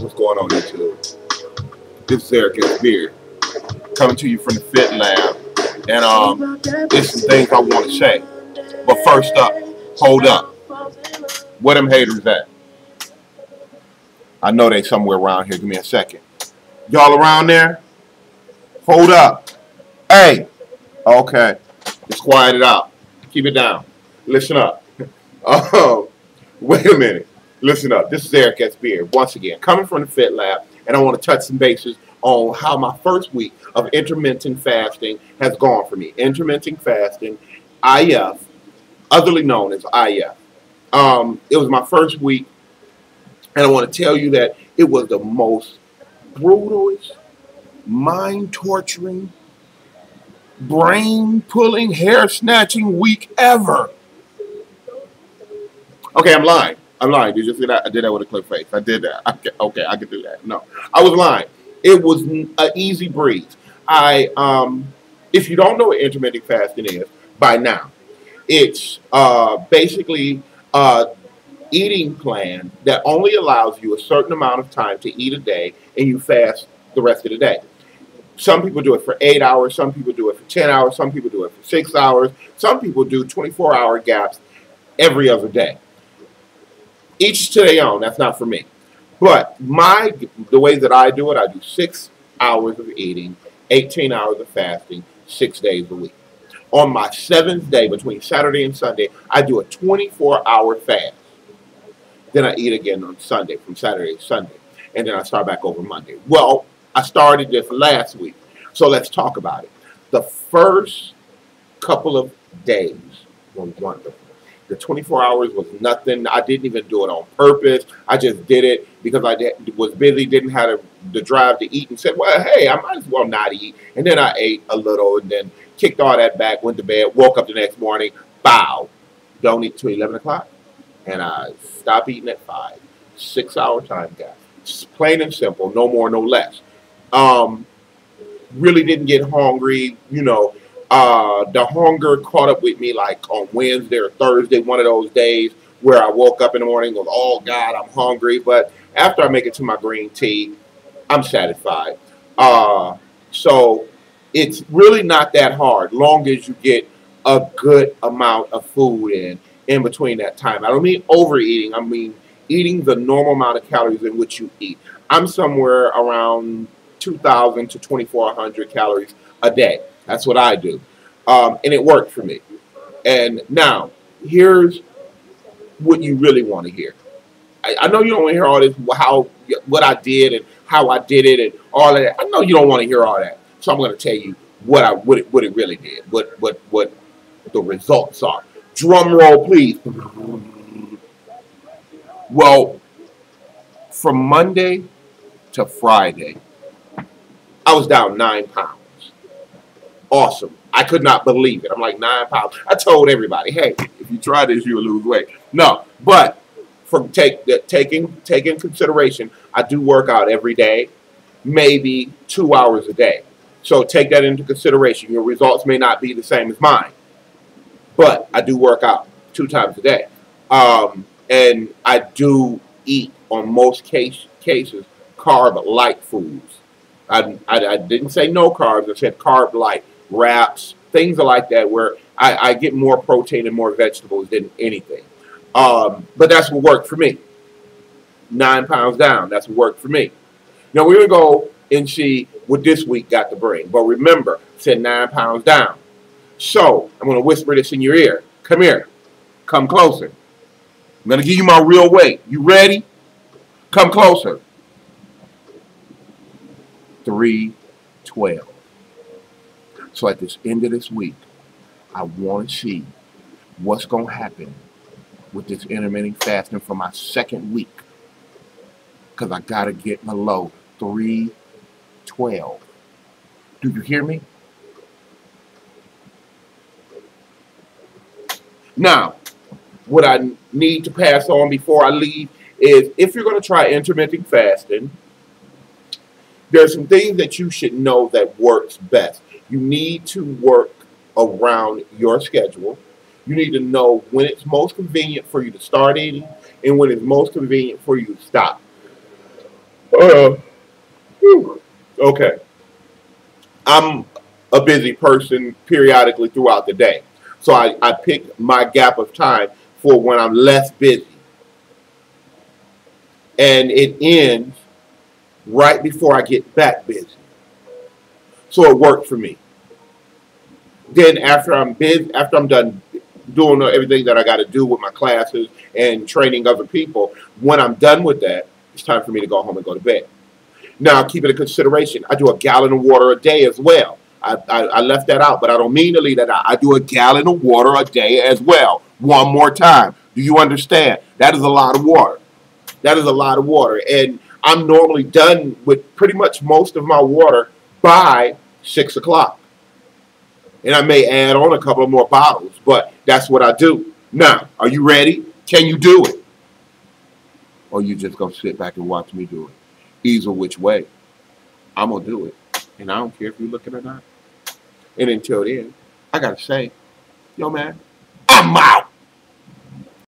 What's going on, YouTube? This is Ebeardtransformation coming to you from the Fit Lab, and there's some things I want to say. But first up, hold up. Where them haters at? I know they somewhere around here. Give me a second. Y'all around there? Hold up. Hey. Okay. Just quiet it out. Keep it down. Listen up. Wait a minute. Listen up. This is Ebeardtransformation once again, coming from the Fit Lab, and I want to touch some bases on how my first week of intermittent fasting has gone for me. Intermittent fasting, IF, otherly known as IF. It was my first week, and I want to tell you that it was the most brutalist, mind-torturing, brain-pulling, hair-snatching week ever. Okay, I'm lying. Did you see that? I did that with a clear face. I did that. Okay, I could do that. No, I was lying. It was an easy breeze. If you don't know what intermittent fasting is by now, it's basically a eating plan that only allows you a certain amount of time to eat a day, and you fast the rest of the day. Some people do it for 8 hours. Some people do it for 10 hours. Some people do it for 6 hours. Some people do 24-hour gaps every other day. Each to their own. That's not for me. But the way that I do it, I do 6 hours of eating, 18 hours of fasting, 6 days a week. On my 7th day, between Saturday and Sunday, I do a 24-hour fast. Then I eat again on Sunday, from Saturday to Sunday. And then I start back over Monday. Well, I started this last week. So let's talk about it. The first couple of days were wonderful. The 24 hours was nothing. I didn't even do it on purpose. I just did it because I was busy, didn't have the drive to eat, and said, well, hey, I might as well not eat. And then I ate a little and then kicked all that back, went to bed, woke up the next morning, bow, don't eat till 11 o'clock. And I stopped eating at 5. 6-hour time gap. Just plain and simple, no more, no less. Really didn't get hungry, you know. The hunger caught up with me like on Wednesday or Thursday, one of those days where I woke up in the morning and goes, oh God, I'm hungry. But after I make it to my green tea, I'm satisfied. So it's really not that hard, long as you get a good amount of food in between that time. I don't mean overeating. I mean eating the normal amount of calories in which you eat. I'm somewhere around 2,000 to 2,400 calories a day. That's what I do. And it worked for me. And now, here's what you really want to hear. I know you don't want to hear all this, what I did and how I did it and all of that. I know you don't want to hear all that. So I'm going to tell you what it really did, what the results are. Drum roll, please. Well, from Monday to Friday, I was down 9 pounds. Awesome. I could not believe it. I'm like, 9 pounds. I told everybody, hey, if you try this, you'll lose weight. No, but from taking consideration, I do work out every day, maybe 2 hours a day. So take that into consideration. Your results may not be the same as mine, but I do work out 2 times a day. And I do eat, on most cases, carb-light foods. I didn't say no carbs. I said carb-light, wraps, things like that, where I get more protein and more vegetables than anything. But that's what worked for me. 9 pounds down. That's what worked for me. Now, we're going to go and see what this week got to bring. But remember, I said 9 pounds down. So I'm going to whisper this in your ear. Come here. Come closer. I'm going to give you my real weight. You ready? Come closer. 312. So at this end of this week, I want to see what's going to happen with this intermittent fasting for my 2nd week. Because I got to get below 312. Do you hear me? Now, what I need to pass on before I leave is, if you're going to try intermittent fasting, there's some things that you should know that works best. You need to work around your schedule. You need to know when it's most convenient for you to start eating and when it's most convenient for you to stop. Uh, whew. Okay. I'm a busy person periodically throughout the day. So I pick my gap of time for when I'm less busy. And it ends right before I get back busy. So it worked for me. Then after I'm busy, after I'm done doing everything that I got to do with my classes and training other people, when I'm done with that, it's time for me to go home and go to bed. Now, keep it in consideration. I do a gallon of water a day as well. I left that out, but I don't mean to leave that out. I do a gallon of water a day as well. One more time. Do you understand? That is a lot of water. That is a lot of water. And I'm normally done with pretty much most of my water by 6 o'clock. And I may add on a couple of more bottles, but that's what I do. Now, are you ready? Can you do it? Or you just going to sit back and watch me do it? Either which way, I'm going to do it. And I don't care if you're looking or not. And until then, I got to say, yo, man, I'm out.